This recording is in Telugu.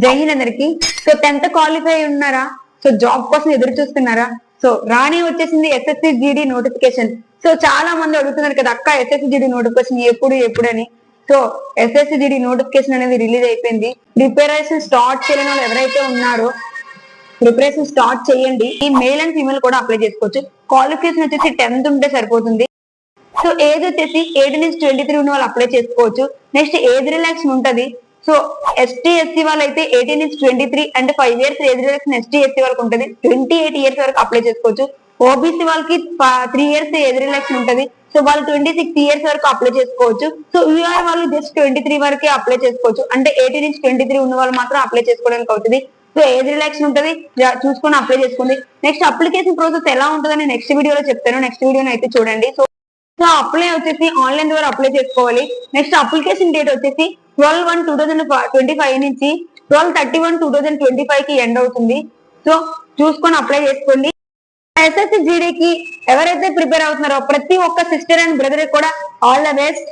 జై హింద్ అందరికి. సో 10th క్వాలిఫై ఉన్నారా? సో జాబ్ కోసం ఎదురు చూస్తున్నారా? సో రాణి వచ్చేసింది ఎస్ఎస్సి జీడీ నోటిఫికేషన్. సో చాలా మంది అడుగుతున్నారు కదా అక్క ఎస్ఎస్సి జీడీ నోటిఫికేషన్ ఎప్పుడని. సో ఎస్ఎస్సి జీడీ నోటిఫికేషన్ అనేది రిలీజ్ అయిపోయింది. ప్రిపరేషన్ స్టార్ట్ చేయని వాళ్ళు ఎవరైతే ఉన్నారో ప్రిపరేషన్ స్టార్ట్ చేయండి. ఈ మేల్ అండ్ ఫీమేల్ కూడా అప్లై చేసుకోవచ్చు. క్వాలిఫికేషన్ వచ్చేసి 10th ఉంటే సరిపోతుంది. సో ఏజ్ వచ్చేసి 18 నుంచి 23 ఉన్న వాళ్ళు అప్లై చేసుకోవచ్చు. నెక్స్ట్ ఏజ్ రిలాక్షన్ ఉంటది. సో ఎస్టీ ఎస్సీ వాళ్ళైతే 18 నుంచి 23 and 5 years age relaxation ST SC వాళ్ళకి ఉంటుంది. 28 years వరకు అప్లై చేసుకోవచ్చు. ఓబీసీ వాళ్ళకి 3 years ఏజ్ రిలాక్షన్ ఉంటది. సో వాళ్ళు 26 years వరకు అప్లై చేసుకోవచ్చు. సో యూఆర్ వాళ్ళు జస్ట్ 23 వరకే అప్లై చేసుకోవచ్చు. అంటే 18 నుంచి 23 ఉన్న వాళ్ళు మాత్రం అప్లై చేసుకోవడానికి అవుతుంది. సో ఏజ్ రిలాక్షన్ ఉంటుంది, చూసుకొని అప్లై చేసుకోండి. నెక్స్ట్ అప్లికేషన్ ప్రాసెస్ ఎలా ఉంటుందని నెక్స్ట్ వీడియోలో చెప్తాను. నెక్స్ట్ వీడియోని అయితే చూడండి. సో అప్లై వచ్చేసి ఆన్లైన్ ద్వారా అప్లై చేసుకోవాలి. నెక్స్ట్ అప్లికేషన్ డేట్ వచ్చేసి 12/1/2025 నుంచి 12/31/2025 కి ఎండ్ అవుతుంది. సో చూసుకొని అప్లై చేసుకోండి. ఎస్ఎస్సి జీడీకి ఎవరైతే ప్రిపేర్ అవుతున్నారో ప్రతి ఒక్క సిస్టర్ అండ్ బ్రదర్ కూడా ఆల్ ద బెస్ట్.